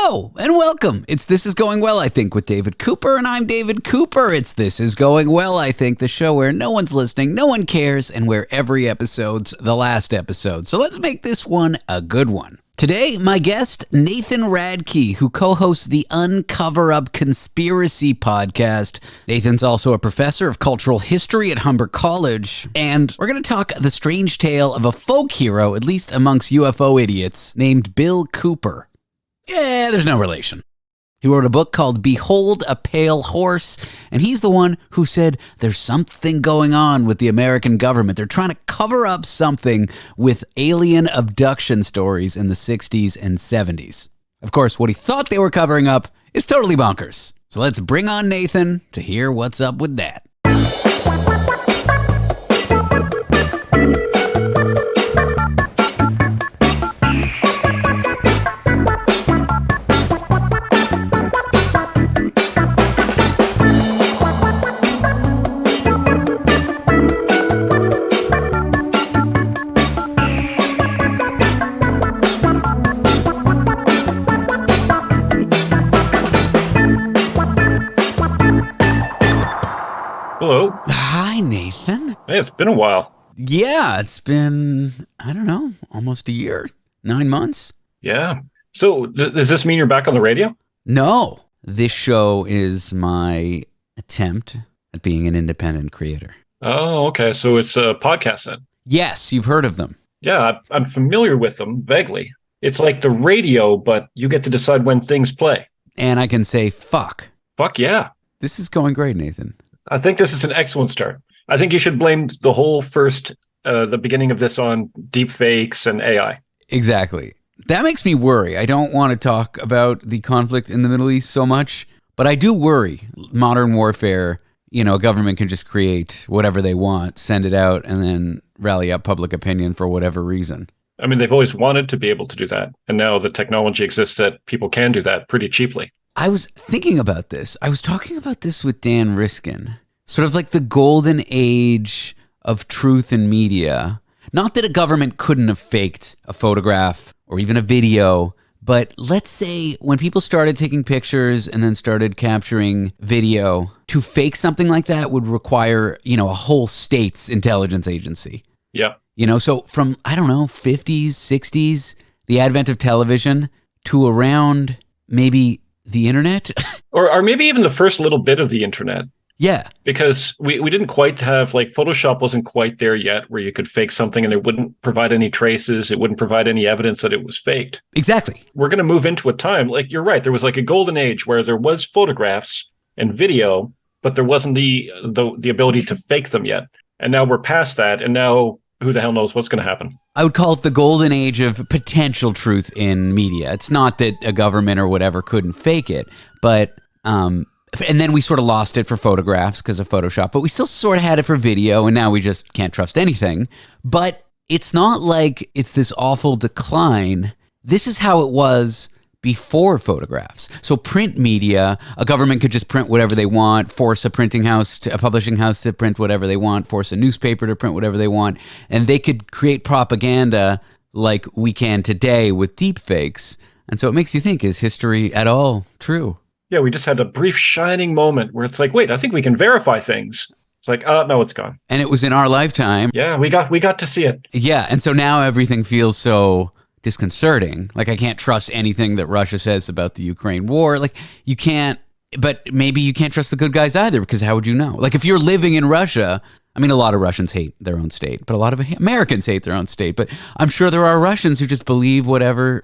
Hello and welcome. It's This Is Going Well, I Think, with David Cooper, and I'm David Cooper. It's This Is Going Well, I Think, the show where no one's listening, no one cares, and where every episode's the last episode. So let's make this one a good one. Today, my guest, Nathan Radke, who co-hosts the Uncover Up Conspiracy podcast. Nathan's also a professor of cultural history at Humber College, and we're going to talk the strange tale of a folk hero, at least amongst UFO idiots, named Bill Cooper. Yeah, there's no relation. He wrote a book called Behold a Pale Horse, and he's the one who said there's something going on with the American government. They're trying to cover up something with alien abduction stories in the 60s and 70s. Of course, what he thought they were covering up is totally bonkers. So let's bring on Nathan to hear what's up with that. Hello. Hi, Nathan. Hey, it's been a while. Yeah, it's been, almost a year, 9 months. Yeah. So does this mean you're back on the radio? No, this show is my attempt at being an independent creator. Oh, okay. So it's a podcast then. Yes, you've heard of them. Yeah, I'm familiar with them vaguely. It's like the radio, but you get to decide when things play. And I can say, fuck. Fuck yeah. This is going great, Nathan. I think this is an excellent start. I think you should blame the whole the beginning of this on deep fakes and AI. Exactly. That makes me worry. I don't want to talk about the conflict in the Middle East so much, but I do worry. Modern warfare, a government can just create whatever they want, send it out, and then rally up public opinion for whatever reason. I mean, they've always wanted to be able to do that. And now the technology exists that people can do that pretty cheaply. I was thinking about this. I was talking about this with Dan Riskin. Sort of like the golden age of truth in media. Not that a government couldn't have faked a photograph or even a video, but let's say when people started taking pictures and then started capturing video, to fake something like that would require, a whole state's intelligence agency. Yeah. So from, 50s, 60s, the advent of television to around maybe the internet. or maybe even the first little bit of the internet. Yeah. Because we didn't quite have, Photoshop wasn't quite there yet where you could fake something and it wouldn't provide any traces. It wouldn't provide any evidence that it was faked. Exactly. We're going to move into a time, you're right, there was a golden age where there was photographs and video, but there wasn't the ability to fake them yet. And now we're past that, and now who the hell knows what's going to happen. I would call it the golden age of potential truth in media. It's not that a government or whatever couldn't fake it, but and then we sort of lost it for photographs because of Photoshop, but we still sort of had it for video, and now we just can't trust anything. But it's not like it's this awful decline. This is how it was before photographs. So print media, a government could just print whatever they want, force a publishing house to print whatever they want, force a newspaper to print whatever they want, and they could create propaganda like we can today with deep fakes. And so it makes you think, is history at all true? Yeah, we just had a brief shining moment where it's wait, I think we can verify things. It's no, it's gone. And it was in our lifetime. Yeah, we got to see it. Yeah, and so now everything feels so disconcerting. I can't trust anything that Russia says about the Ukraine war. You can't, but maybe you can't trust the good guys either, because how would you know? If you're living in Russia, a lot of Russians hate their own state, but a lot of Americans hate their own state. But I'm sure there are Russians who just believe whatever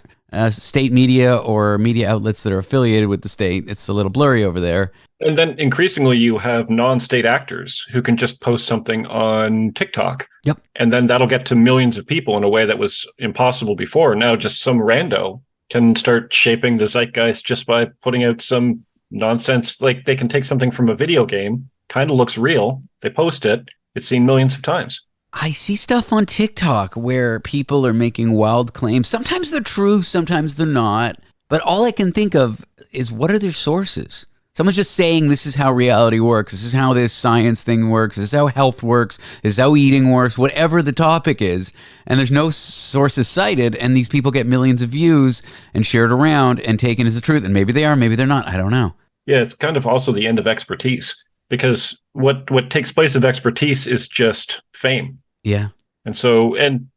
state media or media outlets that are affiliated with the state. It's a little blurry over there. And then increasingly you have non-state actors who can just post something on TikTok. Yep. And then that'll get to millions of people in a way that was impossible before. Now just some rando can start shaping the zeitgeist just by putting out some nonsense. They can take something from a video game, kind of looks real. They post it. It's seen millions of times. I see stuff on TikTok where people are making wild claims. Sometimes they're true, sometimes they're not. But all I can think of is, what are their sources? Someone's just saying this is how reality works. This is how this science thing works. This is how health works. This is how eating works, whatever the topic is. And there's no sources cited. And these people get millions of views and shared around and taken as the truth. And maybe they are, maybe they're not. I don't know. Yeah, it's kind of also the end of expertise, because what takes place of expertise is just fame. Yeah. And so, and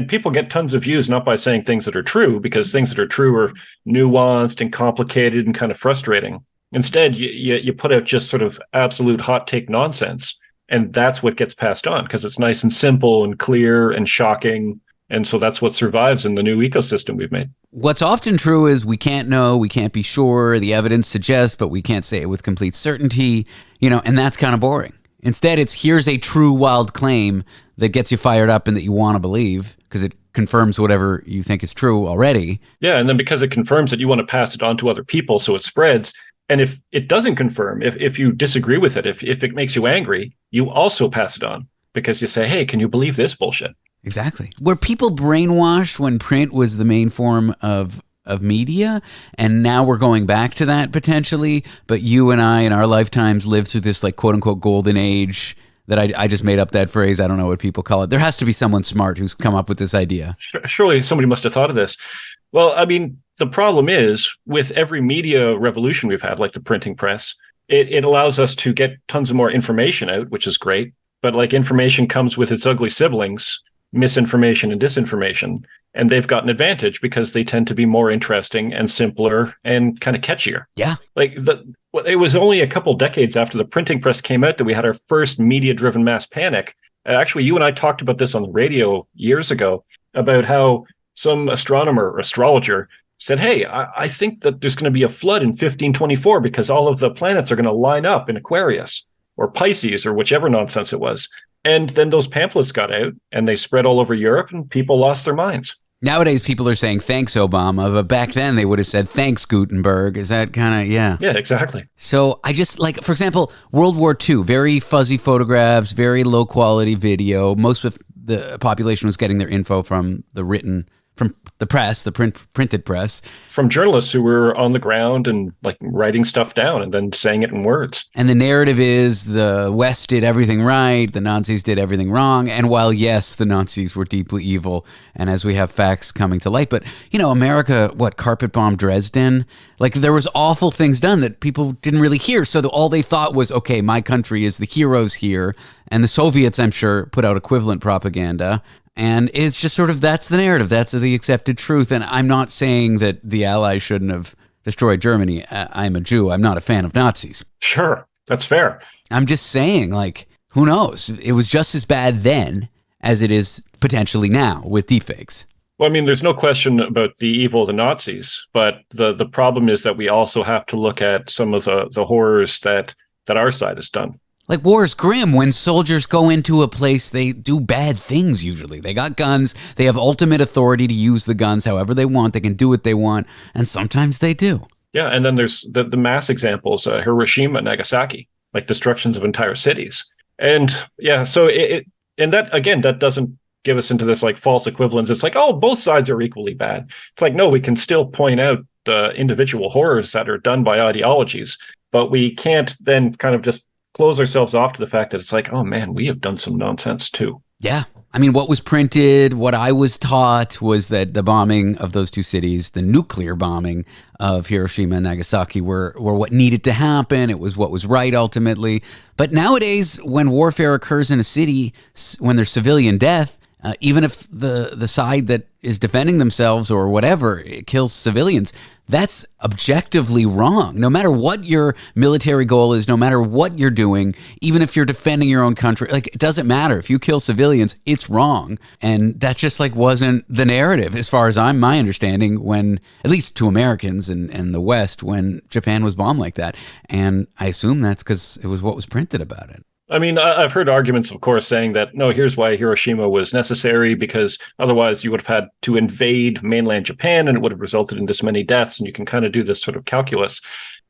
people get tons of views not by saying things that are true, because things that are true are nuanced and complicated and kind of frustrating. Instead, you put out just sort of absolute hot take nonsense, and that's what gets passed on because it's nice and simple and clear and shocking. And so that's what survives in the new ecosystem we've made. What's often true is we can't know, we can't be sure, the evidence suggests, but we can't say it with complete certainty, and that's kind of boring. Instead, it's here's a true wild claim that gets you fired up and that you want to believe because it confirms whatever you think is true already. Yeah, and then because it confirms it, you want to pass it on to other people so it spreads. And if it doesn't confirm, if you disagree with it, if it makes you angry, you also pass it on because you say, hey, can you believe this bullshit? Exactly. Were people brainwashed when print was the main form of media? And now we're going back to that potentially. But you and I in our lifetimes lived through this like quote unquote golden age that I just made up that phrase. I don't know what people call it. There has to be someone smart who's come up with this idea. Surely somebody must have thought of this. Well, I mean, the problem is with every media revolution we've had, like the printing press, it allows us to get tons of more information out, which is great. But like information comes with its ugly siblings, misinformation and disinformation. And they've got an advantage because they tend to be more interesting and simpler and kind of catchier. Yeah. Like it was only a couple decades after the printing press came out that we had our first media-driven mass panic. Actually, you and I talked about this on the radio years ago about how some astronomer or astrologer said, hey, I think that there's going to be a flood in 1524 because all of the planets are going to line up in Aquarius or Pisces or whichever nonsense it was. And then those pamphlets got out and they spread all over Europe and people lost their minds. Nowadays, people are saying, thanks, Obama. But back then, they would have said, thanks, Gutenberg. Is that kind of, yeah. Yeah, exactly. So I just like, for example, World War II, very fuzzy photographs, very low quality video. Most of the population was getting their info from the press, the printed press. From journalists who were on the ground and like writing stuff down and then saying it in words. And the narrative is the West did everything right, the Nazis did everything wrong. And while, yes, the Nazis were deeply evil, and as we have facts coming to light, but, America, carpet bombed Dresden? Like, there was awful things done that people didn't really hear. So all they thought was, okay, my country is the heroes here. And the Soviets, I'm sure, put out equivalent propaganda. And it's just sort of, that's the narrative. That's the accepted truth. And I'm not saying that the Allies shouldn't have destroyed Germany. I'm a Jew. I'm not a fan of Nazis. Sure, that's fair. I'm just saying, who knows? It was just as bad then as it is potentially now with deepfakes. Well, I mean, there's no question about the evil of the Nazis, but the problem is that we also have to look at some of the horrors that our side has done. Like, war is grim. When soldiers go into a place, they do bad things usually. They got guns. They have ultimate authority to use the guns however they want. They can do what they want. And sometimes they do. Yeah, and then there's the mass examples, Hiroshima, Nagasaki, like destructions of entire cities. And yeah, so and that, again, that doesn't give us into this like false equivalence. It's like, oh, both sides are equally bad. It's like, no, we can still point out the individual horrors that are done by ideologies, but we can't then kind of just close ourselves off to the fact that it's like, oh man, we have done some nonsense too. Yeah. I mean, what was printed, what I was taught was that the bombing of those two cities, the nuclear bombing of Hiroshima and Nagasaki were what needed to happen. It was what was right ultimately. But nowadays, when warfare occurs in a city, when there's civilian death, even if the side that is defending themselves or whatever, it kills civilians, that's objectively wrong. No matter what your military goal is, no matter what you're doing, even if you're defending your own country, it doesn't matter. If you kill civilians, it's wrong. And that just wasn't the narrative as far as my understanding when, at least to Americans and the West, when Japan was bombed like that. And I assume that's because it was what was printed about it. I mean, I've heard arguments, of course, saying that, no, here's why Hiroshima was necessary, because otherwise you would have had to invade mainland Japan and it would have resulted in this many deaths. And you can kind of do this sort of calculus.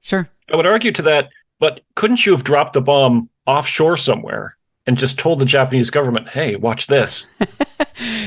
Sure. I would argue to that, but couldn't you have dropped the bomb offshore somewhere and just told the Japanese government, hey, watch this?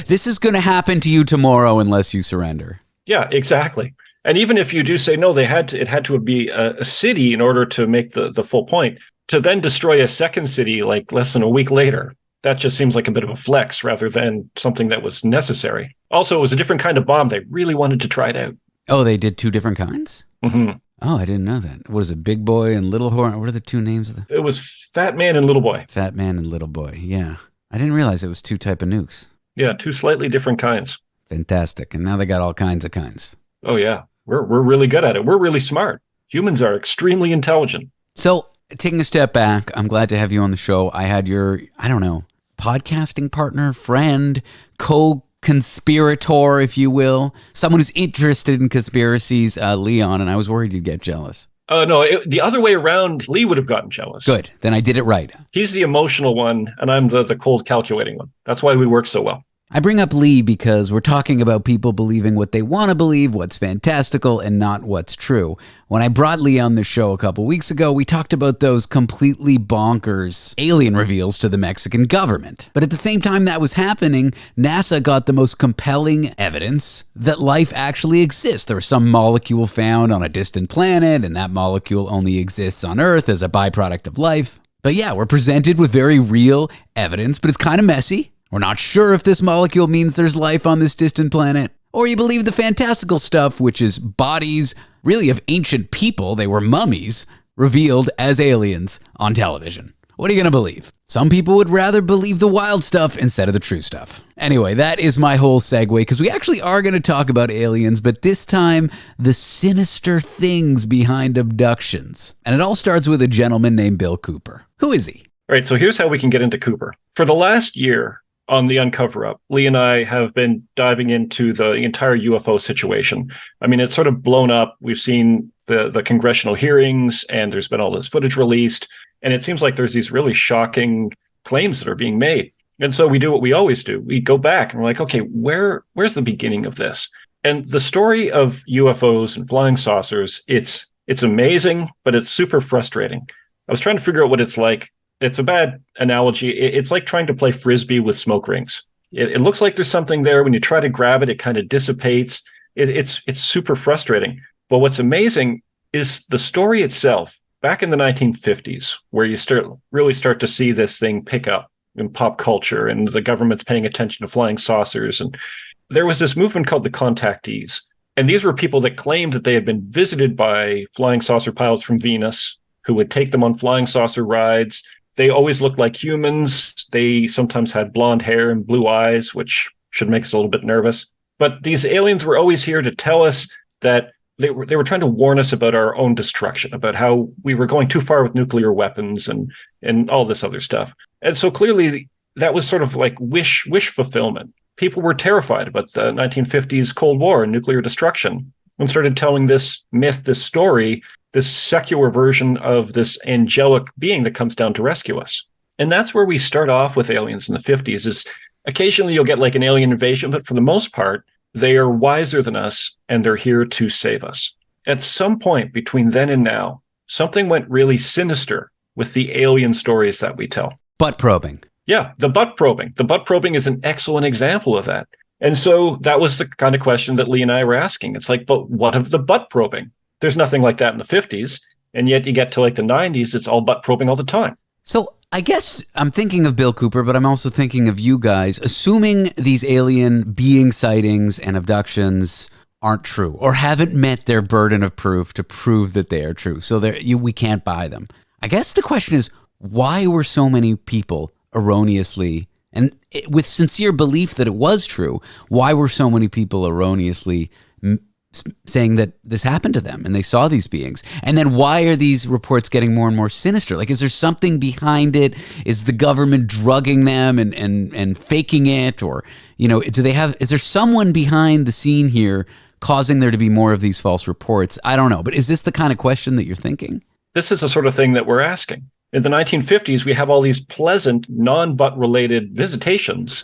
This is going to happen to you tomorrow unless you surrender. Yeah, exactly. And even if you do say, no, it had to be a city in order to make the full point, to then destroy a second city like less than a week later, that just seems like a bit of a flex rather than something that was necessary. Also, it was a different kind of bomb. They really wanted to try it out. Oh, they did two different kinds? Mm-hmm. Oh, I didn't know that. What is it, Big Boy and Little Horn? What are the two names of the? It was Fat Man and Little Boy. Fat Man and Little Boy, yeah. I didn't realize it was two type of nukes. Yeah, two slightly different kinds. Fantastic. And now they got all kinds of kinds. Oh, yeah. We're really good at it. We're really smart. Humans are extremely intelligent. So, taking a step back, I'm glad to have you on the show. I had your, I don't know, podcasting partner, friend, co-conspirator, if you will, someone who's interested in conspiracies, Leon, and I was worried you'd get jealous. Oh, no, the other way around, Lee would have gotten jealous. Good. Then I did it right. He's the emotional one, and I'm the cold, calculating one. That's why we work so well. I bring up Lee because we're talking about people believing what they want to believe, what's fantastical, and not what's true. When I brought Lee on the show a couple weeks ago, we talked about those completely bonkers alien reveals to the Mexican government. But at the same time that was happening, NASA got the most compelling evidence that life actually exists. There was some molecule found on a distant planet, and that molecule only exists on Earth as a byproduct of life. But yeah, we're presented with very real evidence, but it's kind of messy. We're not sure if this molecule means there's life on this distant planet. Or you believe the fantastical stuff, which is bodies, really of ancient people, they were mummies, revealed as aliens on television. What are you going to believe? Some people would rather believe the wild stuff instead of the true stuff. Anyway, that is my whole segue, because we actually are going to talk about aliens, but this time, the sinister things behind abductions. And it all starts with a gentleman named Bill Cooper. Who is he? All right, so here's how we can get into Cooper. For the last year, on the Uncover Up, Lee and I have been diving into the entire UFO situation. I mean, it's sort of blown up. We've seen the congressional hearings, and there's been all this footage released. And it seems like there's these really shocking claims that are being made. And so we do what we always do. We go back and we're like, okay, where's the beginning of this? And the story of UFOs and flying saucers, it's amazing, but it's super frustrating. I was trying to figure out what it's like. It's a bad analogy. It's like trying to play Frisbee with smoke rings. It looks like there's something there. When you try to grab it, it kind of dissipates. It's super frustrating. But what's amazing is the story itself. Back in the 1950s, where you really start to see this thing pick up in pop culture, and the government's paying attention to flying saucers. And there was this movement called the contactees. And these were people that claimed that they had been visited by flying saucer pilots from Venus who would take them on flying saucer rides. They always looked like humans. They sometimes had blonde hair and blue eyes, which should make us a little bit nervous. But these aliens were always here to tell us that they were trying to warn us about our own destruction, about how we were going too far with nuclear weapons and all this other stuff. And so clearly that was sort of like wish fulfillment. People were terrified about the 1950s Cold War and nuclear destruction, and started telling this myth, this story, this secular version of this angelic being that comes down to rescue us. And that's where we start off with aliens in the 50s. Is occasionally you'll get like an alien invasion, but for the most part, they are wiser than us, and they're here to save us. At some point between then and now, something went really sinister with the alien stories that we tell. Butt probing. Yeah, the butt probing. The butt probing is an excellent example of that. And so that was the kind of question that Lee and I were asking. It's like, but what of the butt probing? There's nothing like that in the 50s. And yet you get to like the 90s, it's all butt probing all the time. So I guess I'm thinking of Bill Cooper, but I'm also thinking of you guys, assuming these alien being sightings and abductions aren't true or haven't met their burden of proof to prove that they are true. So we can't buy them. I guess the question is, why were so many people erroneously, and with sincere belief that it was true, why were so many people erroneously saying that this happened to them and they saw these beings? And then why are these reports getting more and more sinister? Like, is there something behind it? Is the government drugging them and faking it? Or, is there someone behind the scene here causing there to be more of these false reports? I don't know. But is this the kind of question that you're thinking? This is the sort of thing that we're asking. In the 1950s, we have all these pleasant, non-butt related visitations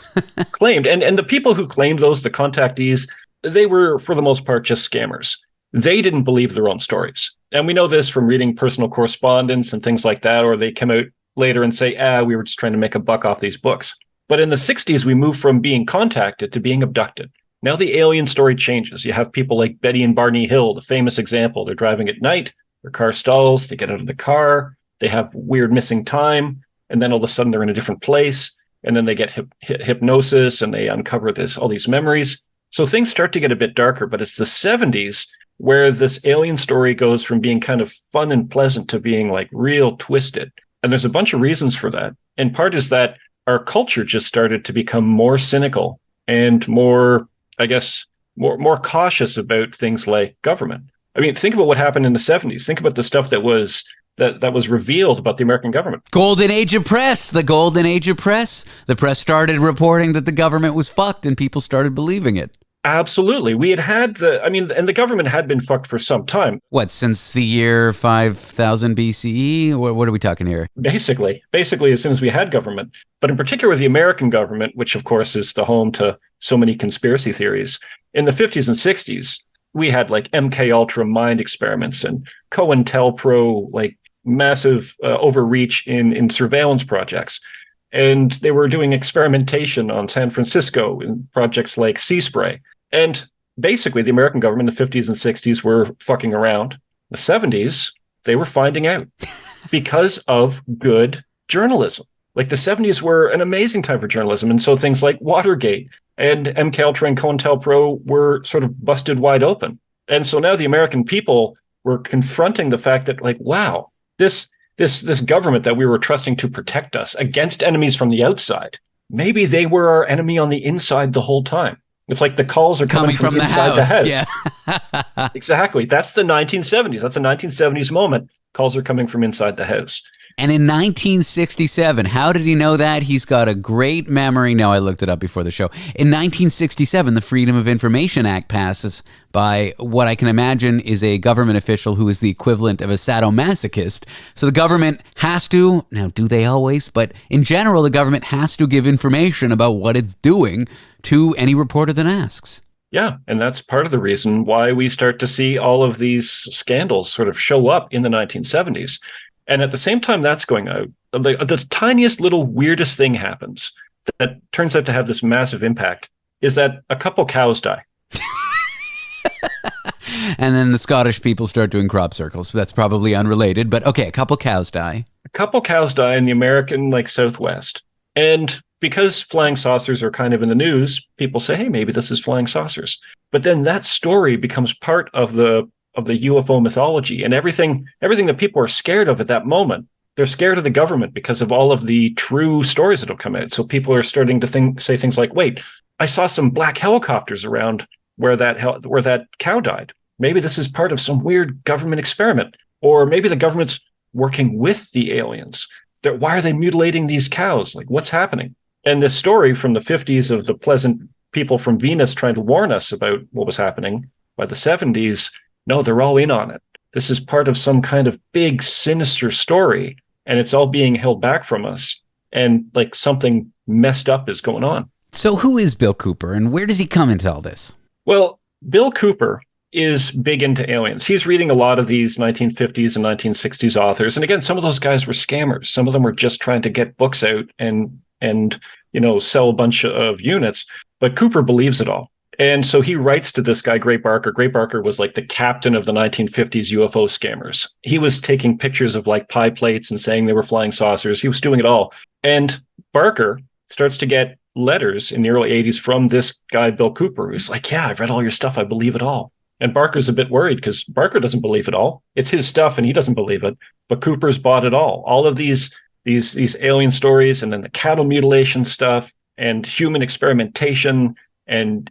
claimed. And the people who claimed those, the contactees, they were, for the most part, just scammers. They didn't believe their own stories. And we know this from reading personal correspondence and things like that, or they come out later and say, we were just trying to make a buck off these books. But in the 60s, we moved from being contacted to being abducted. Now the alien story changes. You have people like Betty and Barney Hill, the famous example. They're driving at night, their car stalls, they get out of the car, they have weird missing time, and then all of a sudden they're in a different place, and then they get hypnosis and they uncover all these memories. So things start to get a bit darker, but it's the 70s where this alien story goes from being kind of fun and pleasant to being like real twisted. And there's a bunch of reasons for that. And part is that our culture just started to become more cynical and more, I guess, more cautious about things like government. I mean, think about what happened in the 70s. Think about the stuff that was revealed about the American government. Golden age of press, the golden age of press. The press started reporting that the government was fucked and people started believing it. Absolutely. And the government had been fucked for some time. What, since the year 5000 BCE? What are we talking here? Basically, as soon as we had government, but in particular the American government, which of course is the home to so many conspiracy theories. In the 50s and 60s, we had like MK Ultra mind experiments and COINTELPRO, like massive overreach in surveillance projects. And they were doing experimentation on San Francisco in projects like Sea Spray. And basically, the American government in the 50s and 60s were fucking around. The 70s, they were finding out because of good journalism. Like the 70s were an amazing time for journalism. And so things like Watergate and MK Ultra and COINTELPRO were sort of busted wide open. And so now the American people were confronting the fact that, like, wow, this government that we were trusting to protect us against enemies from the outside, maybe they were our enemy on the inside the whole time. It's like the calls are coming from inside the house. Yeah. Exactly. That's the 1970s. That's a 1970s moment. Calls are coming from inside the house. And in 1967, how did he know that? He's got a great memory. No, I looked it up before the show. In 1967, the Freedom of Information Act passes by what I can imagine is a government official who is the equivalent of a sadomasochist. So the government has to, now do they always, but in general, the government has to give information about what it's doing to any reporter that asks. Yeah, and that's part of the reason why we start to see all of these scandals sort of show up in the 1970s. And at the same time that's going out, the tiniest little weirdest thing happens that turns out to have this massive impact is that a couple cows die. And then the Scottish people start doing crop circles. That's probably unrelated, but okay, a couple cows die. A couple cows die in the American, like, Southwest. And because flying saucers are kind of in the news, people say, hey, maybe this is flying saucers. But then that story becomes part of the UFO mythology, and everything that people are scared of at that moment. They're scared of the government because of all of the true stories that will come out. So people are starting to say things like, wait, I saw some black helicopters around where that cow died. Maybe this is part of some weird government experiment. Or maybe the government's working with the aliens. Why are they mutilating these cows? Like, what's happening? And this story from the 50s of the pleasant people from Venus trying to warn us about what was happening, by the 70s, no, they're all in on it. This is part of some kind of big, sinister story, and it's all being held back from us. And like something messed up is going on. So who is Bill Cooper, and where does he come into all this? Well, Bill Cooper is big into aliens. He's reading a lot of these 1950s and 1960s authors. And again, some of those guys were scammers. Some of them were just trying to get books out and sell a bunch of units. But Cooper believes it all. And so he writes to this guy, Gray Barker. Gray Barker was like the captain of the 1950s UFO scammers. He was taking pictures of like pie plates and saying they were flying saucers. He was doing it all. And Barker starts to get letters in the early 80s from this guy, Bill Cooper, who's like, yeah, I've read all your stuff. I believe it all. And Barker's a bit worried because Barker doesn't believe it all. It's his stuff and he doesn't believe it. But Cooper's bought it all. All of these alien stories, and then the cattle mutilation stuff and human experimentation and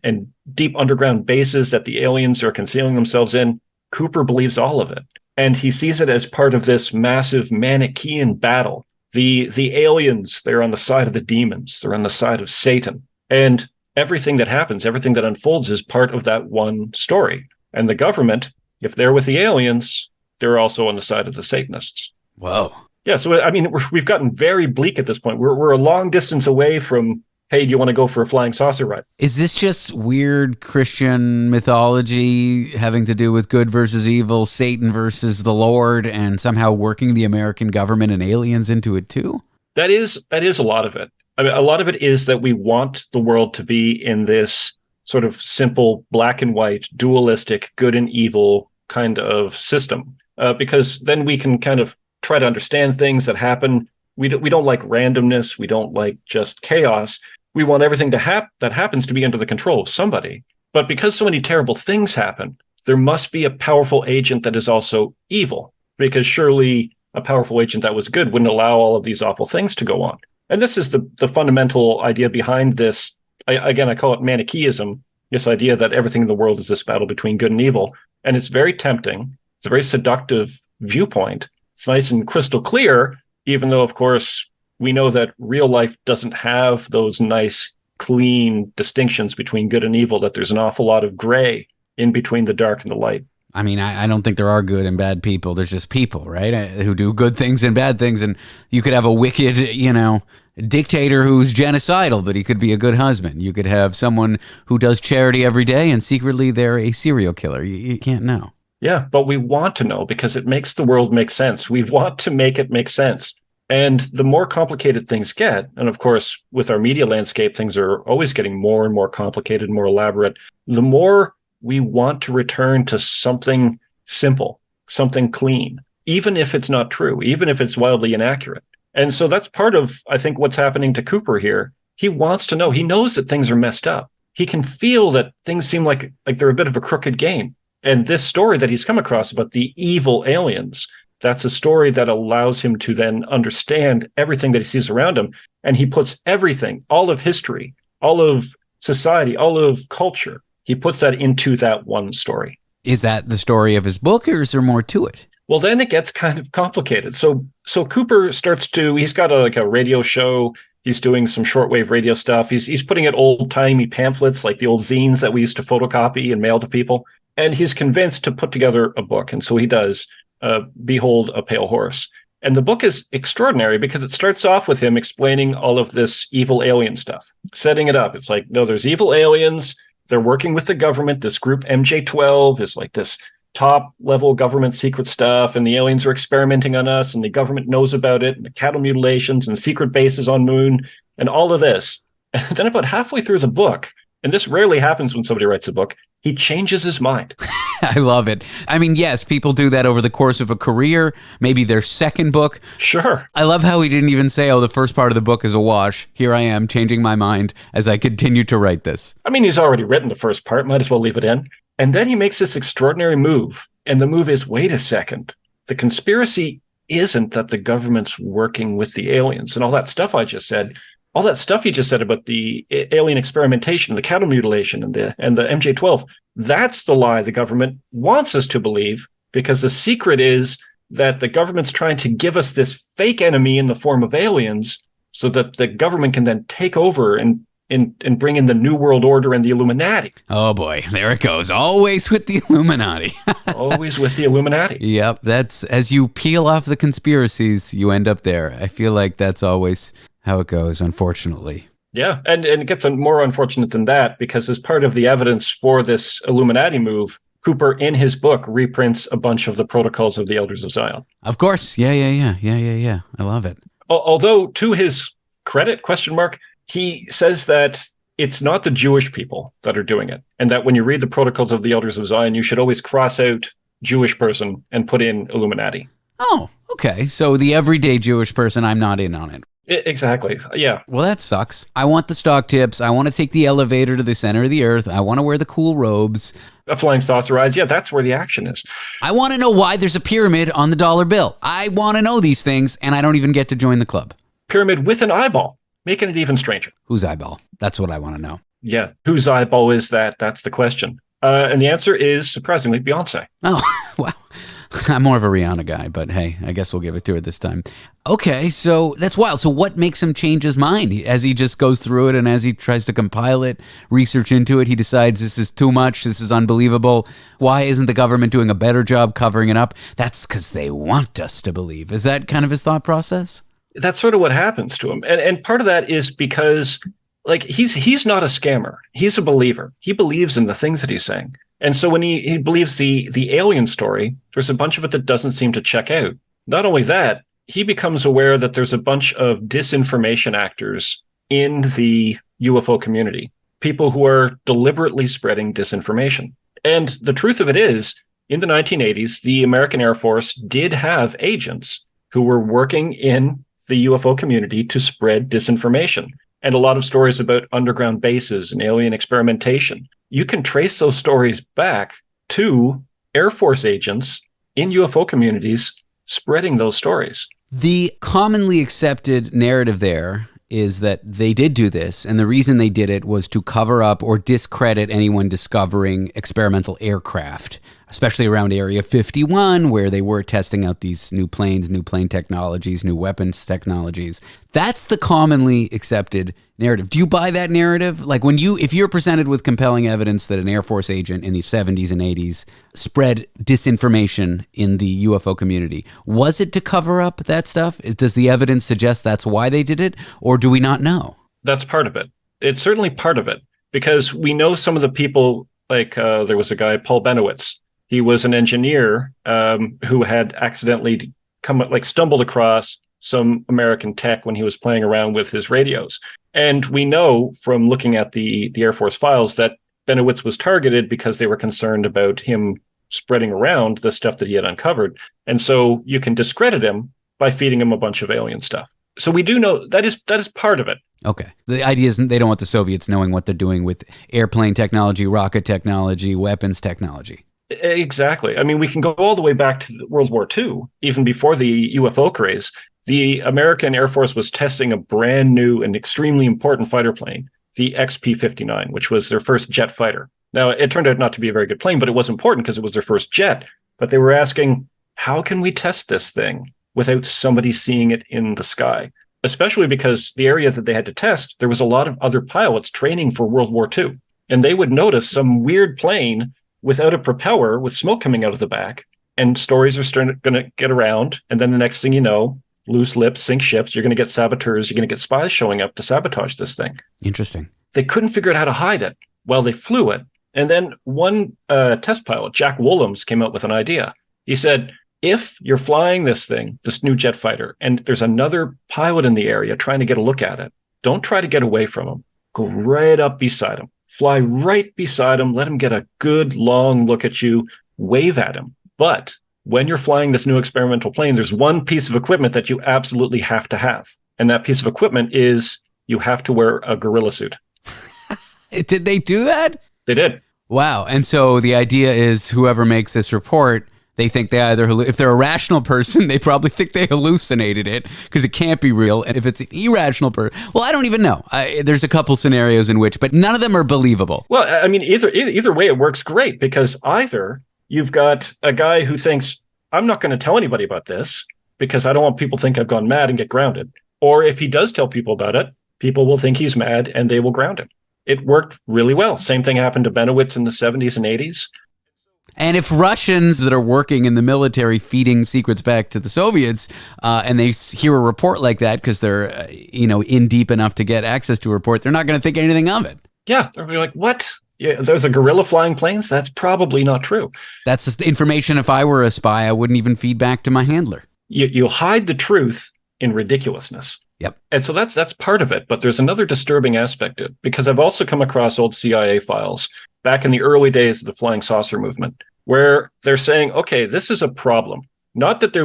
deep underground bases that the aliens are concealing themselves in. Cooper believes all of it. And he sees it as part of this massive Manichaean battle. The aliens, they're on the side of the demons. They're on the side of Satan. And everything that happens, everything that unfolds is part of that one story. And the government, if they're with the aliens, they're also on the side of the Satanists. Whoa. Yeah, so I mean, we've gotten very bleak at this point. We're a long distance away from, hey, do you want to go for a flying saucer ride? Is this just weird Christian mythology having to do with good versus evil, Satan versus the Lord, and somehow working the American government and aliens into it too? That is a lot of it. I mean, a lot of it is that we want the world to be in this sort of simple black and white, dualistic, good and evil kind of system, because then we can kind of try to understand things that happen. We don't like randomness. We don't like just chaos. We want everything that happens to be under the control of somebody. But because so many terrible things happen, there must be a powerful agent that is also evil, because surely a powerful agent that was good wouldn't allow all of these awful things to go on. And this is the fundamental idea behind this. I call it Manichaeism, this idea that everything in the world is this battle between good and evil. And it's very tempting. It's a very seductive viewpoint. It's nice and crystal clear, even though, of course, we know that real life doesn't have those nice, clean distinctions between good and evil, that there's an awful lot of gray in between the dark and the light. I mean, I don't think there are good and bad people. There's just people, right, who do good things and bad things. And you could have a wicked, dictator who's genocidal, but he could be a good husband. You could have someone who does charity every day and secretly they're a serial killer. You can't know. Yeah, but we want to know because it makes the world make sense. We want to make it make sense. And the more complicated things get, and of course, with our media landscape, things are always getting more and more complicated, more elaborate, the more we want to return to something simple, something clean, even if it's not true, even if it's wildly inaccurate. And so that's part of, I think, what's happening to Cooper here. He wants to know. He knows that things are messed up. He can feel that things seem like they're a bit of a crooked game. And this story that he's come across about the evil aliens, that's a story that allows him to then understand everything that he sees around him. And he puts everything, all of history, all of society, all of culture, he puts that into that one story. Is that the story of his book, or is there more to it? Well, then it gets kind of complicated. So Cooper he's got a radio show. He's doing some shortwave radio stuff. He's putting out old-timey pamphlets, like the old zines that we used to photocopy and mail to people. And he's convinced to put together a book. And so he does, Behold a Pale Horse. And the book is extraordinary because it starts off with him explaining all of this evil alien stuff, setting it up. It's like, no, there's evil aliens. They're working with the government. This group MJ12 is like this top level government secret stuff. And the aliens are experimenting on us and the government knows about it. And the cattle mutilations and secret bases on Moon and all of this. And then about halfway through the book, and this rarely happens when somebody writes a book, he changes his mind. I love it. I mean, yes, people do that over the course of a career, maybe their second book. Sure. I love how he didn't even say, the first part of the book is a wash. Here I am changing my mind as I continue to write this. I mean, he's already written the first part, might as well leave it in. And then he makes this extraordinary move. And the move is, wait a second, the conspiracy isn't that the government's working with the aliens and all that stuff I just said. All that stuff he just said about the alien experimentation, the cattle mutilation, and the MJ12, that's the lie the government wants us to believe, because the secret is that the government's trying to give us this fake enemy in the form of aliens so that the government can then take over and bring in the New World Order and the Illuminati. Oh boy, there it goes. Always with the Illuminati. Always with the Illuminati. Yep, that's, as you peel off the conspiracies, you end up there. I feel like that's always how it goes, unfortunately. Yeah, and it gets more unfortunate than that, because as part of the evidence for this Illuminati move, Cooper, in his book, reprints a bunch of the protocols of the Elders of Zion. Of course. Yeah. I love it. Although, to his credit, he says that it's not the Jewish people that are doing it, and that when you read the protocols of the Elders of Zion, you should always cross out Jewish person and put in Illuminati. Oh, okay. So the everyday Jewish person, I'm not in on it. Exactly. Yeah. Well, that sucks. I want the stock tips. I want to take the elevator to the center of the earth. I want to wear the cool robes. A flying saucer eyes. Yeah, that's where the action is. I want to know why there's a pyramid on the dollar bill. I want to know these things, and I don't even get to join the club. Pyramid with an eyeball, making it even stranger. Whose eyeball? That's what I want to know. Yeah. Whose eyeball is that? That's the question. And the answer is, surprisingly, Beyonce. Oh, wow. I'm more of a Rihanna guy, but hey, I guess we'll give it to her this time. Okay, so that's wild. So what makes him change his mind? As he just goes through it and as he tries to compile it, research into it, he decides this is too much, this is unbelievable. Why isn't the government doing a better job covering it up? That's because they want us to believe. Is that kind of his thought process? That's sort of what happens to him. And part of that is because, like, he's not a scammer. He's a believer. He believes in the things that he's saying. And so when he believes the alien story, there's a bunch of it that doesn't seem to check out. Not only that, he becomes aware that there's a bunch of disinformation actors in the UFO community. people who are deliberately spreading disinformation. And the truth of it is, in the 1980s, the American Air Force did have agents who were working in the UFO community to spread disinformation. And a lot of stories about underground bases and alien experimentation. You can trace those stories back to Air Force agents in UFO communities spreading those stories. The commonly accepted narrative there is that they did do this, and the reason they did it was to cover up or discredit anyone discovering experimental aircraft, especially around Area 51, where they were testing out these new planes, new plane technologies, new weapons technologies. That's the commonly accepted narrative. Do you buy that narrative? Like if you're presented with compelling evidence that an Air Force agent in the 70s and 80s spread disinformation in the UFO community, was it to cover up that stuff? Does the evidence suggest that's why they did it, or do we not know? That's part of it. It's certainly part of it, because we know some of the people, like there was a guy, Paul Benowitz. He was an engineer who had accidentally stumbled across some American tech when he was playing around with his radios. And we know from looking at the Air Force files that Benowitz was targeted because they were concerned about him spreading around the stuff that he had uncovered. And so you can discredit him by feeding him a bunch of alien stuff. So we do know that is part of it. Okay. The idea is they don't want the Soviets knowing what they're doing with airplane technology, rocket technology, weapons technology. Exactly. I mean, we can go all the way back to World War II, even before the UFO craze. The American Air Force was testing a brand new and extremely important fighter plane, the XP-59, which was their first jet fighter. Now, it turned out not to be a very good plane, but it was important because it was their first jet. But they were asking, how can we test this thing without somebody seeing it in the sky? Especially because the area that they had to test, there was a lot of other pilots training for World War II. And they would notice some weird plane without a propeller with smoke coming out of the back. And stories are going to get around. And then the next thing you know, loose lips sink ships. You're going to get saboteurs. You're going to get spies showing up to sabotage this thing. Interesting. They couldn't figure out how to hide it while they flew it. And then one test pilot, Jack Woolhams, came up with an idea. He said, if you're flying this thing, this new jet fighter, and there's another pilot in the area trying to get a look at it, don't try to get away from him. Go right up beside him. Fly right beside him. Let him get a good long look at you. Wave at him. But when you're flying this new experimental plane, there's one piece of equipment that you absolutely have to have. And that piece of equipment is you have to wear a gorilla suit. Did they do that? They did. Wow. And so the idea is whoever makes this report, they think they either, if they're a rational person, they probably think they hallucinated it because it can't be real. And if it's an irrational person, well, I don't even know. There's a couple scenarios in which, but none of them are believable. Well, I mean, either way, it works great because either you've got a guy who thinks, I'm not going to tell anybody about this because I don't want people to think I've gone mad and get grounded. Or if he does tell people about it, people will think he's mad and they will ground him. It worked really well. Same thing happened to Benowitz in the 70s and 80s. And if Russians that are working in the military feeding secrets back to the Soviets, and they hear a report like that because they're, in deep enough to get access to a report, they're not going to think anything of it. Yeah, they'll be like, what? Yeah, there's a gorilla flying planes? That's probably not true. That's just information if I were a spy, I wouldn't even feed back to my handler. You hide the truth in ridiculousness. Yep. And so that's part of it. But there's another disturbing aspect of it, because I've also come across old CIA files back in the early days of the flying saucer movement, where they're saying, okay, this is a problem. Not that they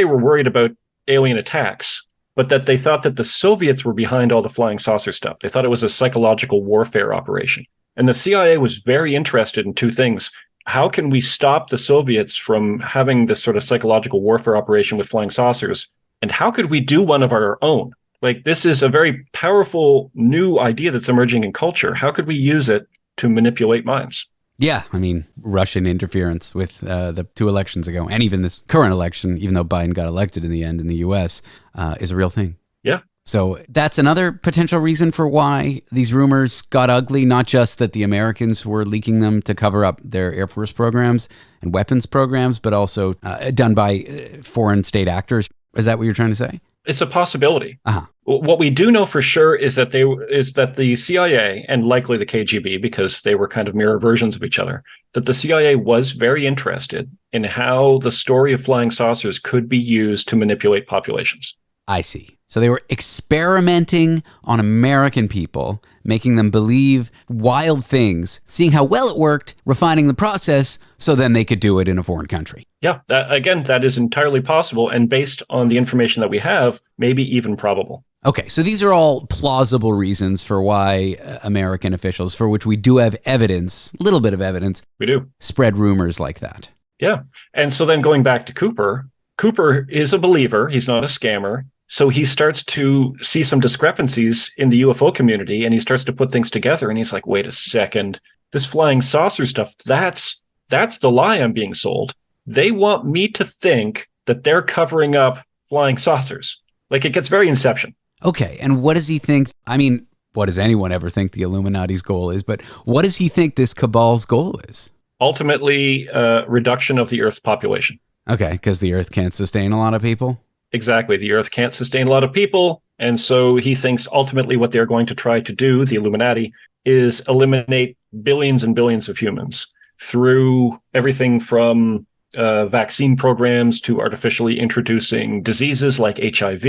were worried about alien attacks, but that they thought that the Soviets were behind all the flying saucer stuff. They thought it was a psychological warfare operation. And the CIA was very interested in two things. How can we stop the Soviets from having this sort of psychological warfare operation with flying saucers? And how could we do one of our own? Like, this is a very powerful new idea that's emerging in culture. How could we use it to manipulate minds? Yeah, I mean, Russian interference with the 2 elections ago, and even this current election, even though Biden got elected in the end in the U.S., is a real thing. Yeah. So that's another potential reason for why these rumors got ugly, not just that the Americans were leaking them to cover up their Air Force programs and weapons programs, but also done by foreign state actors. Is that what you're trying to say? It's a possibility. Uh-huh. What we do know for sure is that the CIA, and likely the KGB, because they were kind of mirror versions of each other, that the CIA was very interested in how the story of flying saucers could be used to manipulate populations. I see. So they were experimenting on American people, making them believe wild things, seeing how well it worked, refining the process, so then they could do it in a foreign country. Yeah, that is entirely possible. And based on the information that we have, maybe even probable. Okay, so these are all plausible reasons for why American officials, for which we do have evidence, a little bit of evidence, We do. spread rumors like that. Yeah. And so then going back to Cooper is a believer. He's not a scammer. So he starts to see some discrepancies in the UFO community, and he starts to put things together. And he's like, wait a second, this flying saucer stuff, that's the lie I'm being sold. They want me to think that they're covering up flying saucers. Like, it gets very Inception. Okay, and what does he think? I mean, what does anyone ever think the Illuminati's goal is? But what does he think this cabal's goal is? Ultimately, reduction of the Earth's population. Okay, because the Earth can't sustain a lot of people? Exactly. The Earth can't sustain a lot of people. And so he thinks ultimately what they're going to try to do, the Illuminati, is eliminate billions and billions of humans through everything from vaccine programs to artificially introducing diseases like HIV.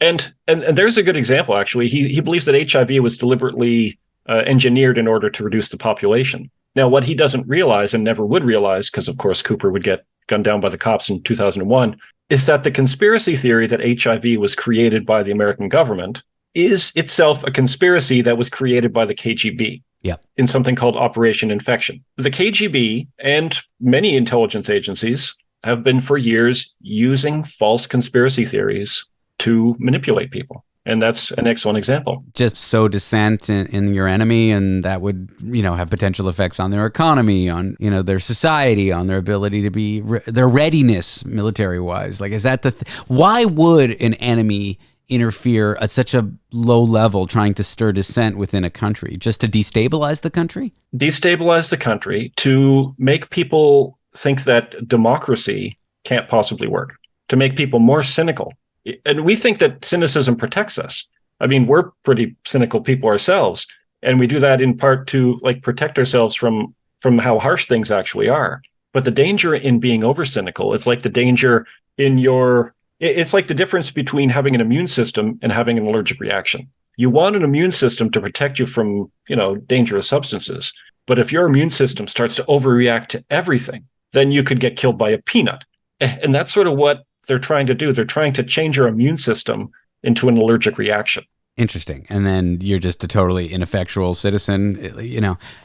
And there's a good example, actually. He believes that HIV was deliberately engineered in order to reduce the population. Now, what he doesn't realize and never would realize, because of course Cooper would get gunned down by the cops in 2001, is that the conspiracy theory that HIV was created by the American government is itself a conspiracy that was created by the KGB. Yep. In something called Operation Infection. The KGB and many intelligence agencies have been for years using false conspiracy theories to manipulate people. And that's an excellent example. Just sow dissent in your enemy, and that would, have potential effects on their economy, on, their society, on their ability to be, their readiness military-wise. Like, is that why would an enemy interfere at such a low level trying to stir dissent within a country? Just to destabilize the country? Destabilize the country to make people think that democracy can't possibly work, to make people more cynical. And we think that cynicism protects us. I mean, we're pretty cynical people ourselves. And we do that in part to protect ourselves from how harsh things actually are. But the danger in being over cynical, it's like the danger it's like the difference between having an immune system and having an allergic reaction. You want an immune system to protect you from, dangerous substances. But if your immune system starts to overreact to everything, then you could get killed by a peanut. And that's sort of what they're trying to do. They're trying to change your immune system into an allergic reaction. Interesting. And then you're just a totally ineffectual citizen.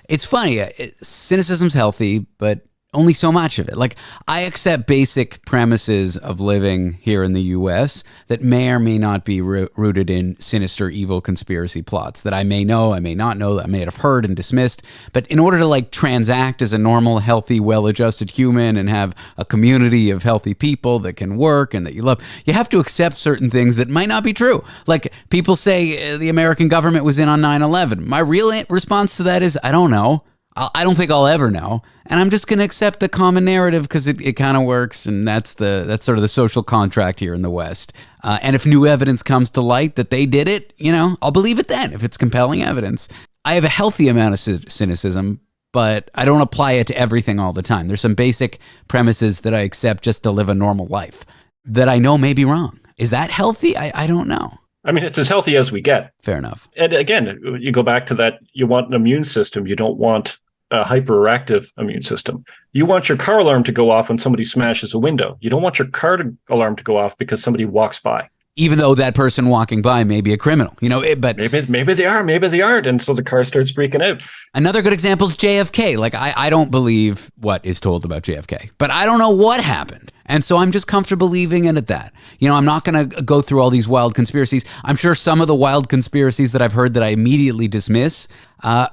It's funny. Cynicism's healthy, but only so much of it. Like, I accept basic premises of living here in the U.S. that may or may not be rooted in sinister, evil conspiracy plots that I may know, I may not know, that I may have heard and dismissed. But in order to transact as a normal, healthy, well-adjusted human and have a community of healthy people that can work and that you love, you have to accept certain things that might not be true. Like, people say the American government was in on 9/11. My real response to that is, I don't know. I don't think I'll ever know. And I'm just going to accept the common narrative because it kind of works. And that's sort of the social contract here in the West. And if new evidence comes to light that they did it, I'll believe it then if it's compelling evidence. I have a healthy amount of cynicism, but I don't apply it to everything all the time. There's some basic premises that I accept just to live a normal life that I know may be wrong. Is that healthy? I don't know. I mean, it's as healthy as we get. Fair enough. And again, you go back to that, you want an immune system. You don't want a hyperactive immune system. You want your car alarm to go off when somebody smashes a window. You don't want your car alarm to go off because somebody walks by. Even though that person walking by may be a criminal, but maybe they are, maybe they aren't. And so the car starts freaking out. Another good example is JFK. I don't believe what is told about JFK, but I don't know what happened. And so I'm just comfortable leaving it at that. I'm not going to go through all these wild conspiracies. I'm sure some of the wild conspiracies that I've heard that I immediately dismiss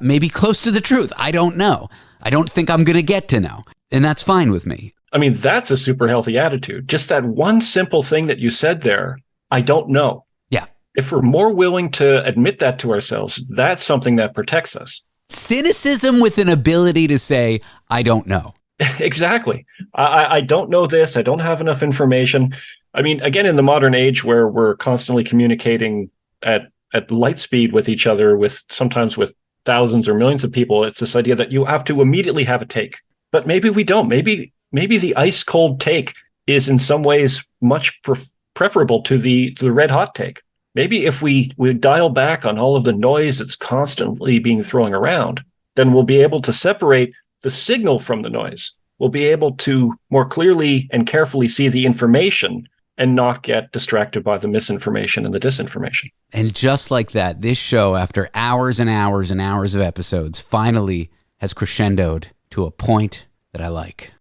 may be close to the truth. I don't know. I don't think I'm going to get to know. And that's fine with me. I mean, that's a super healthy attitude. Just that one simple thing that you said there, I don't know. Yeah. If we're more willing to admit that to ourselves, that's something that protects us. Cynicism with an ability to say, I don't know. Exactly. I don't know this. I don't have enough information. I mean, again, in the modern age where we're constantly communicating at light speed with each other, sometimes with thousands or millions of people, it's this idea that you have to immediately have a take. But maybe we don't. Maybe the ice cold take is in some ways much preferable to the red hot take. maybe if we dial back on all of the noise that's constantly being thrown around, then we'll be able to separate the signal from the noise. We'll be able to more clearly and carefully see the information and not get distracted by the misinformation and the disinformation. And just like that, this show, after hours and hours and hours of episodes, finally has crescendoed to a point that I like.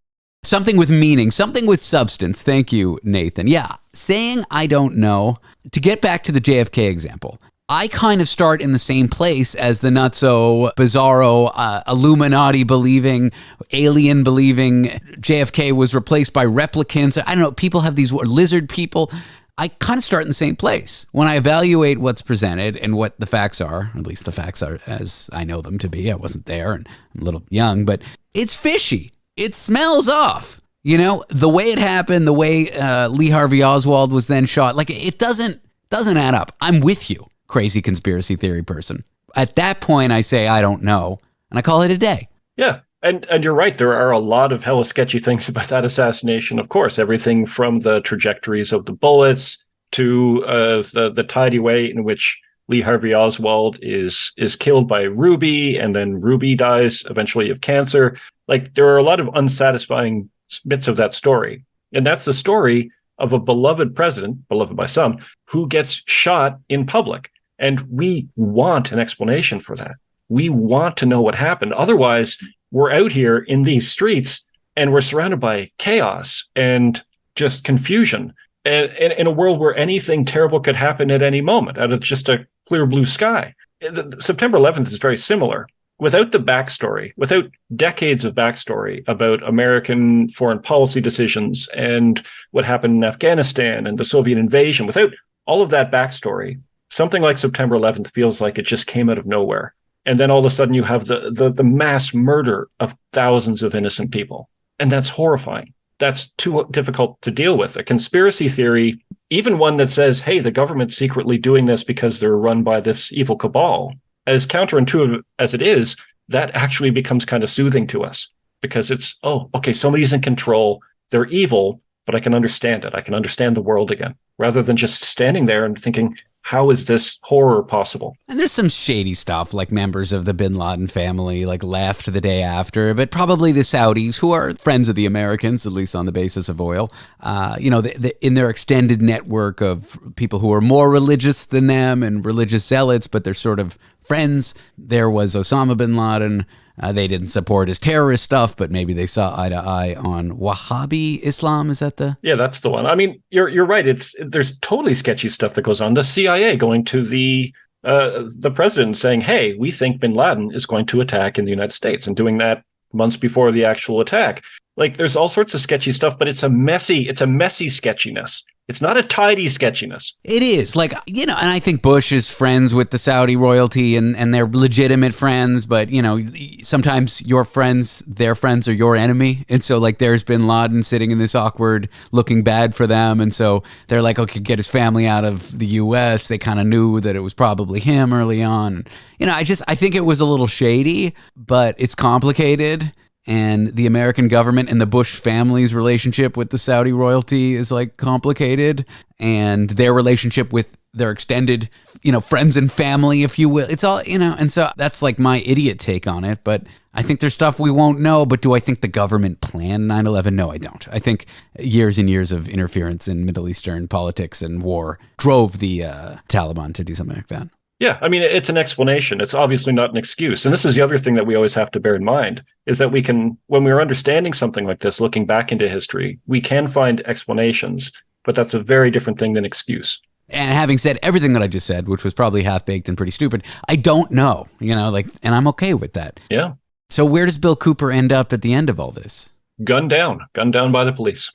Something with meaning, something with substance. Thank you, Nathan. Yeah, saying I don't know. To get back to the JFK example, I kind of start in the same place as the nutso, bizarro, Illuminati-believing, alien-believing JFK was replaced by replicants. I don't know, people have these lizard people. I kind of start in the same place. When I evaluate what's presented and what the facts are, at least the facts are as I know them to be. I wasn't there and I'm a little young, but it's fishy. It smells off. You know, the way it happened, the way Lee Harvey Oswald was then shot, like it doesn't add up. I'm with you, crazy conspiracy theory person. At that point, I say, I don't know, and I call it a day. Yeah. And you're right. There are a lot of hella sketchy things about that assassination. Of course, everything from the trajectories of the bullets to the tidy way in which Lee Harvey Oswald is killed by Ruby, and then Ruby dies eventually of cancer. Like, there are a lot of unsatisfying bits of that story. And that's the story of a beloved president, beloved by some, who gets shot in public. And we want an explanation for that. We want to know what happened. Otherwise, we're out here in these streets and we're surrounded by chaos and just confusion. And in a world where anything terrible could happen at any moment, out of just a clear blue sky. September 11th is very similar. Without the backstory, without decades of backstory about American foreign policy decisions and what happened in Afghanistan and the Soviet invasion, without all of that backstory, something like September 11th feels like it just came out of nowhere. And then all of a sudden you have the mass murder of thousands of innocent people. And that's horrifying. That's too difficult to deal with. A conspiracy theory, even one that says, hey, the government's secretly doing this because they're run by this evil cabal, as counterintuitive as it is, that actually becomes kind of soothing to us because it's, oh, okay, somebody's in control. They're evil, but I can understand it. I can understand the world again, rather than just standing there and thinking, how is this horror possible? And there's some shady stuff, like members of the bin Laden family like left the day after, but probably the Saudis, who are friends of the Americans, at least on the basis of oil, in their extended network of people who are more religious than them and religious zealots, but they're sort of friends. There was Osama bin Laden. They didn't support his terrorist stuff, but maybe they saw eye to eye on Wahhabi Islam. Is that the? Yeah, that's the one. I mean, you're right. There's totally sketchy stuff that goes on. The CIA going to the president and saying, "Hey, we think bin Laden is going to attack in the United States," and doing that months before the actual attack. Like, there's all sorts of sketchy stuff, but it's a messy sketchiness. It's not a tidy sketchiness. It is. Like, you know, and I think Bush is friends with the Saudi royalty and they're legitimate friends, but, you know, sometimes your friends, their friends are your enemy. And so, like, there's bin Laden sitting in this awkward looking bad for them. And so they're like, okay, get his family out of the U.S. They kind of knew that it was probably him early on. You know, I think it was a little shady, but it's complicated. And the American government and the Bush family's relationship with the Saudi royalty is like complicated, and their relationship with their extended, you know, friends and family, if you will. It's all, you know, and so that's like my idiot take on it. But I think there's stuff we won't know. But do I think the government planned 9/11? No, I don't. I think years and years of interference in Middle Eastern politics and war drove the Taliban to do something like that. Yeah, I mean, it's an explanation. It's obviously not an excuse. And this is the other thing that we always have to bear in mind, is that we can, when we're understanding something like this, looking back into history, we can find explanations, but that's a very different thing than excuse. And having said everything that I just said, which was probably half-baked and pretty stupid, I don't know, you know, like, and I'm okay with that. Yeah. So where does Bill Cooper end up at the end of all this? Gunned down by the police.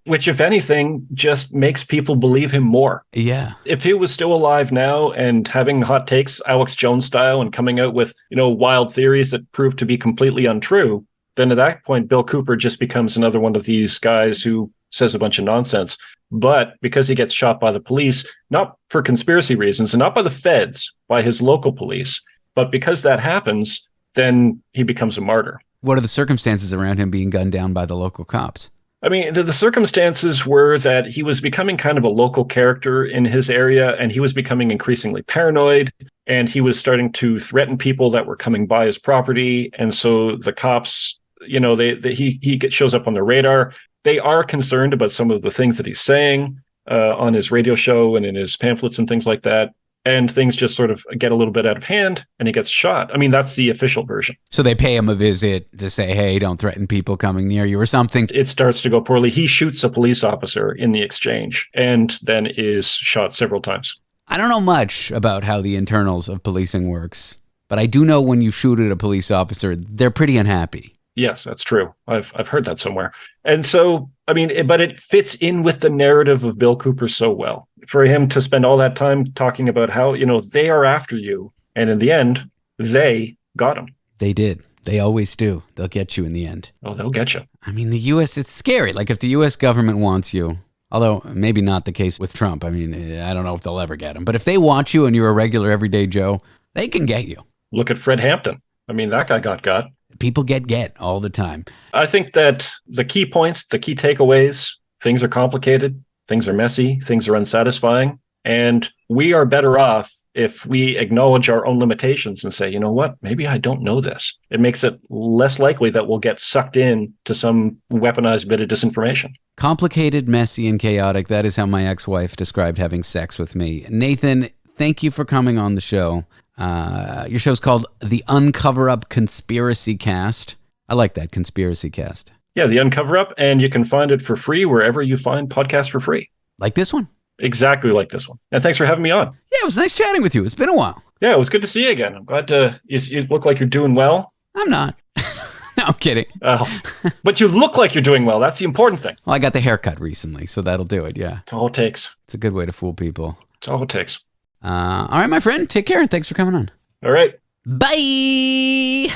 Which, if anything, just makes people believe him more. Yeah. If he was still alive now and having hot takes, Alex Jones style, and coming out with, you know, wild theories that prove to be completely untrue, then at that point, Bill Cooper just becomes another one of these guys who says a bunch of nonsense. But because he gets shot by the police, not for conspiracy reasons, and not by the feds, by his local police, but because that happens, then he becomes a martyr. What are the circumstances around him being gunned down by the local cops? I mean, the circumstances were that he was becoming kind of a local character in his area, and he was becoming increasingly paranoid, and he was starting to threaten people that were coming by his property. And so the cops, he shows up on their radar. They are concerned about some of the things that he's saying on his radio show and in his pamphlets and things like that. And things just sort of get a little bit out of hand, and he gets shot. I mean, that's the official version. So they pay him a visit to say, hey, don't threaten people coming near you or something. It starts to go poorly. He shoots a police officer in the exchange and then is shot several times. I don't know much about how the internals of policing works, but I do know when you shoot at a police officer, they're pretty unhappy. Yes, that's true. I've heard that somewhere. And so, I mean, but it fits in with the narrative of Bill Cooper so well. For him to spend all that time talking about how, they are after you. And in the end, they got him. They did. They always do. They'll get you in the end. Oh, they'll get you. I mean, the U.S., it's scary. Like if the U.S. government wants you, although maybe not the case with Trump. I mean, I don't know if they'll ever get him. But if they want you and you're a regular everyday Joe, they can get you. Look at Fred Hampton. I mean, that guy got. People get all the time. I think that the key points, the key takeaways, things are complicated, things are messy, things are unsatisfying, and we are better off if we acknowledge our own limitations and say, you know what, maybe I don't know this. It makes it less likely that we'll get sucked in to some weaponized bit of disinformation. Complicated, messy, and chaotic. That is how my ex-wife described having sex with me. Nathan, thank you for coming on the show. Your show's called The Uncover Up Conspiracy Cast. I like that, Conspiracy Cast. Yeah, The Uncover Up, and you can find it for free wherever you find podcasts for free. Like this one? Exactly like this one. And thanks for having me on. Yeah, it was nice chatting with you. It's been a while. Yeah, it was good to see you again. I'm glad you look like you're doing well. I'm not. No, I'm kidding. Oh, but you look like you're doing well. That's the important thing. Well, I got the haircut recently, so that'll do it, yeah. It's all it takes. It's a good way to fool people. It's all it takes. All right, my friend. Take care, and thanks for coming on. All right. Bye.